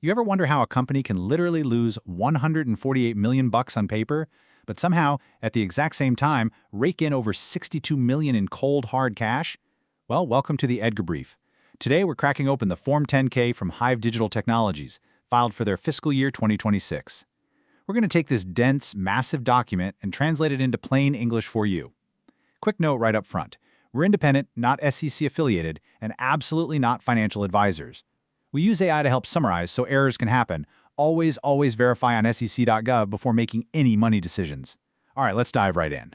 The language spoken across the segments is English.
You ever wonder how a company can literally lose 148 million bucks on paper, but somehow, at the exact same time, rake in over 62 million in cold, hard cash? Well, welcome to the EDGAR brief. Today, we're cracking open the Form 10-K from HIVE Digital Technologies, filed for their fiscal year 2026. We're going to take this dense, massive document and translate it into plain English for you. Quick note right up front. We're independent, not SEC affiliated, and absolutely not financial advisors. We use AI to help summarize so errors can happen. Always verify on sec.gov before making any money decisions. All right, let's dive right in.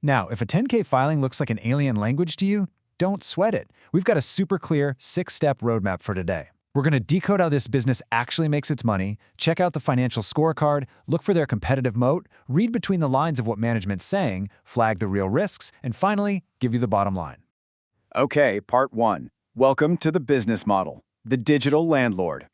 Now, if a 10K filing looks like an alien language to you, don't sweat it. We've got a super clear 6-step roadmap for today. We're going to decode how this business actually makes its money, check out the financial scorecard, look for their competitive moat, read between the lines of what management's saying, flag the real risks, and finally, give you the bottom line. Okay, part 1. Welcome to the business model. The digital landlord.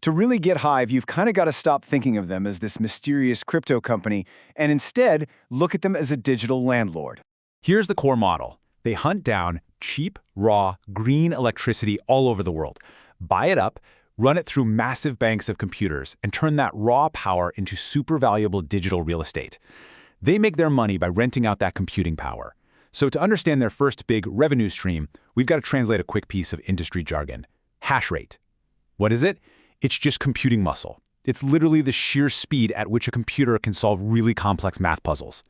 To really get HIVE, you've kind of got to stop thinking of them as this mysterious crypto company and instead look at them as a digital landlord. Here's the core model. They hunt down cheap, raw, green electricity all over the world, buy it up, run it through massive banks of computers, and turn that raw power into super valuable digital real estate. They make their money by renting out that computing power. So to understand their first big revenue stream, we've got to translate a quick piece of industry jargon. Hash rate. What is it? It's just computing muscle. It's literally the sheer speed at which a computer can solve really complex math puzzles.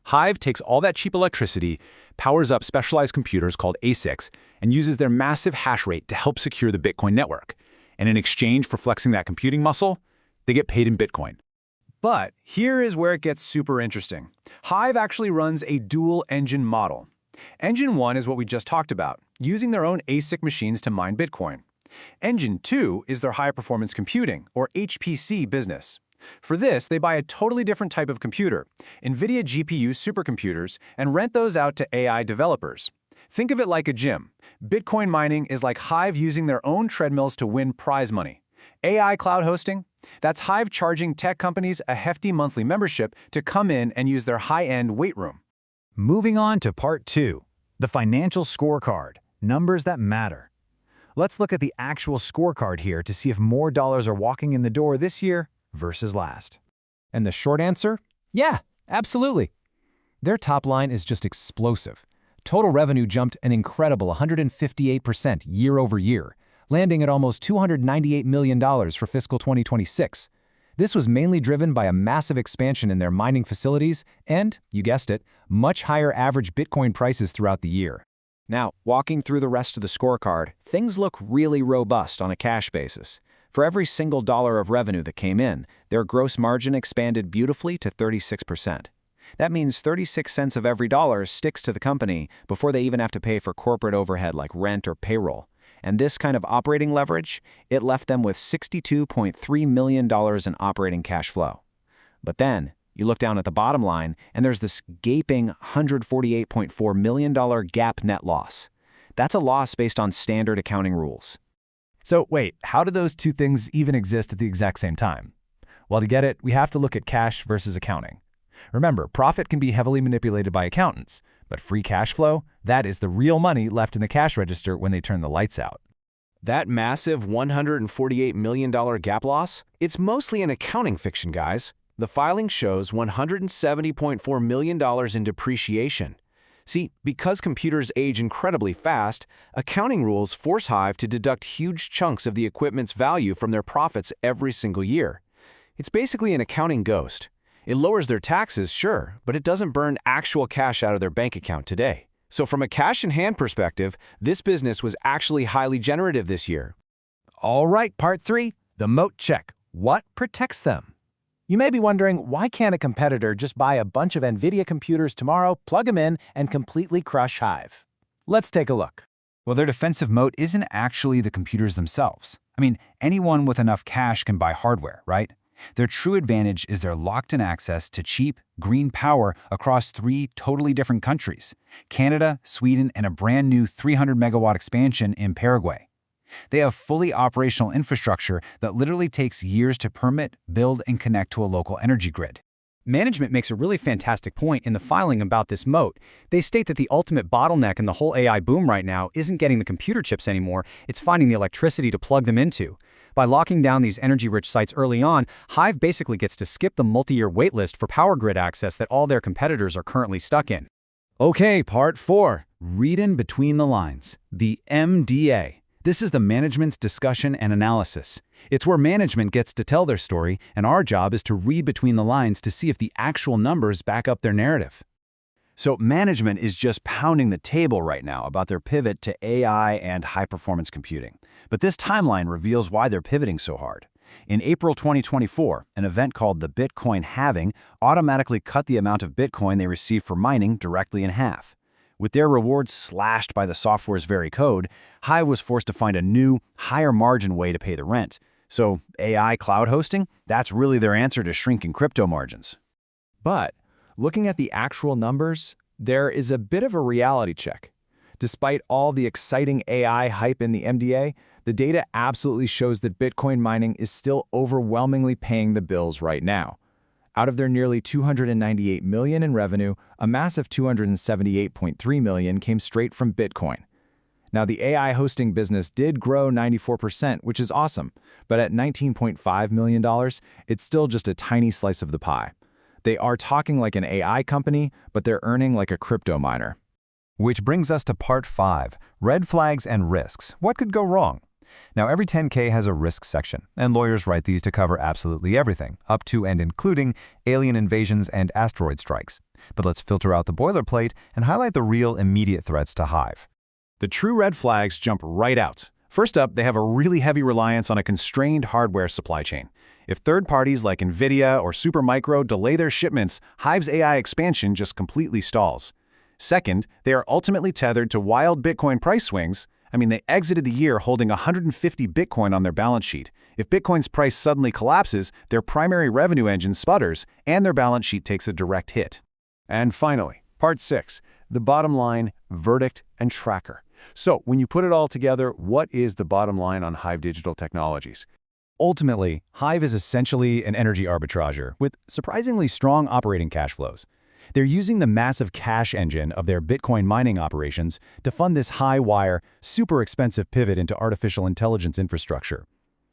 HIVE takes all that cheap electricity, powers up specialized computers called ASICs, and uses their massive hash rate to help secure the Bitcoin network. And in exchange for flexing that computing muscle, they get paid in Bitcoin. But here is where it gets super interesting. HIVE actually runs a dual engine model. Engine 1 is what we just talked about, using their own ASIC machines to mine Bitcoin. Engine 2 is their high-performance computing, or HPC, business. For this, they buy a totally different type of computer, NVIDIA GPU supercomputers, and rent those out to AI developers. Think of it like a gym. Bitcoin mining is like HIVE using their own treadmills to win prize money. AI cloud hosting? That's HIVE charging tech companies a hefty monthly membership to come in and use their high-end weight room. Moving on to part 2, the financial scorecard, numbers that matter. Let's look at the actual scorecard here to see if more dollars are walking in the door this year versus last. And the short answer? Yeah, absolutely. Their top line is just explosive. Total revenue jumped an incredible 158% year over year, landing at almost $298 million for fiscal 2026. This was mainly driven by a massive expansion in their mining facilities and, you guessed it, much higher average Bitcoin prices throughout the year. Now, walking through the rest of the scorecard, things look really robust on a cash basis. For every single dollar of revenue that came in, their gross margin expanded beautifully to 36%. That means 36 cents of every dollar sticks to the company before they even have to pay for corporate overhead like rent or payroll. And this kind of operating leverage, it left them with $62.3 million in operating cash flow. But then, you look down at the bottom line, and there's this gaping $148.4 million GAAP net loss. That's a loss based on standard accounting rules. So wait, how do those two things even exist at the exact same time? Well, to get it, we have to look at cash versus accounting. Remember, profit can be heavily manipulated by accountants, but free cash flow, that is the real money left in the cash register when they turn the lights out. That massive $148 million GAAP loss? It's mostly an accounting fiction, guys. The filing shows $170.4 million in depreciation. See, because computers age incredibly fast, accounting rules force HIVE to deduct huge chunks of the equipment's value from their profits every single year. It's basically an accounting ghost. It lowers their taxes, sure, but it doesn't burn actual cash out of their bank account today. So from a cash-in-hand perspective, this business was actually highly generative this year. All right, part 3, the moat check. What protects them? You may be wondering, why can't a competitor just buy a bunch of NVIDIA computers tomorrow, plug them in, and completely crush HIVE? Let's take a look. Well, their defensive moat isn't actually the computers themselves. I mean, anyone with enough cash can buy hardware, right? Their true advantage is their locked-in access to cheap, green power across 3 totally different countries: Canada, Sweden, and a brand new 300-megawatt expansion in Paraguay. They have fully operational infrastructure that literally takes years to permit, build, and connect to a local energy grid. Management makes a really fantastic point in the filing about this moat. They state that the ultimate bottleneck in the whole AI boom right now isn't getting the computer chips anymore, it's finding the electricity to plug them into. By locking down these energy-rich sites early on, HIVE basically gets to skip the multi-year waitlist for power grid access that all their competitors are currently stuck in. Okay, part 4. Read in between the lines. The MDA. This is the management's discussion and analysis. It's where management gets to tell their story, and our job is to read between the lines to see if the actual numbers back up their narrative. So management is just pounding the table right now about their pivot to AI and high-performance computing. But this timeline reveals why they're pivoting so hard. In April 2024, an event called the Bitcoin halving automatically cut the amount of Bitcoin they receive for mining directly in half. With their rewards slashed by the software's very code, HIVE was forced to find a new, higher-margin way to pay the rent. So AI cloud hosting, that's really their answer to shrinking crypto margins. But looking at the actual numbers, there is a bit of a reality check. Despite all the exciting AI hype in the MDA, the data absolutely shows that Bitcoin mining is still overwhelmingly paying the bills right now. Out of their nearly $298 million in revenue, a massive $278.3 million came straight from Bitcoin. Now, the AI hosting business did grow 94%, which is awesome, but at $19.5 million, it's still just a tiny slice of the pie. They are talking like an AI company, but they're earning like a crypto miner. Which brings us to part 5, red flags and risks. What could go wrong? Now, every 10K has a risk section, and lawyers write these to cover absolutely everything, up to and including alien invasions and asteroid strikes. But let's filter out the boilerplate and highlight the real immediate threats to HIVE. The true red flags jump right out. First up, they have a really heavy reliance on a constrained hardware supply chain. If third parties like NVIDIA or Supermicro delay their shipments, HIVE's AI expansion just completely stalls. Second, they are ultimately tethered to wild Bitcoin price swings. They exited the year holding 150 Bitcoin on their balance sheet. If Bitcoin's price suddenly collapses, their primary revenue engine sputters, and their balance sheet takes a direct hit. And finally, part 6, the bottom line, verdict, and tracker. So, when you put it all together, what is the bottom line on HIVE Digital Technologies? Ultimately, HIVE is essentially an energy arbitrager with surprisingly strong operating cash flows. They're using the massive cash engine of their Bitcoin mining operations to fund this high-wire, super expensive pivot into artificial intelligence infrastructure.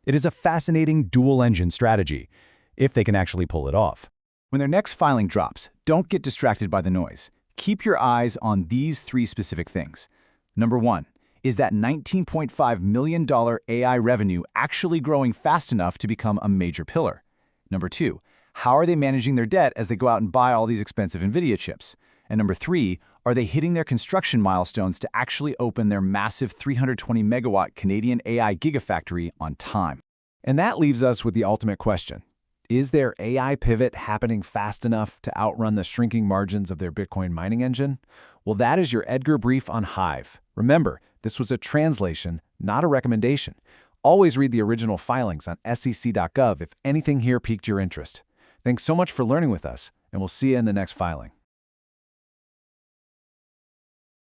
It is a fascinating dual-engine strategy, if they can actually pull it off. When their next filing drops, don't get distracted by the noise. Keep your eyes on these 3 specific things. Number 1, is that $19.5 million AI revenue actually growing fast enough to become a major pillar? Number 2, how are they managing their debt as they go out and buy all these expensive NVIDIA chips? And number 3, are they hitting their construction milestones to actually open their massive 320-megawatt Canadian AI gigafactory on time? And that leaves us with the ultimate question. Is their AI pivot happening fast enough to outrun the shrinking margins of their Bitcoin mining engine? Well, that is your EDGAR brief on HIVE. Remember, this was a translation, not a recommendation. Always read the original filings on sec.gov if anything here piqued your interest. Thanks so much for learning with us, and we'll see you in the next filing.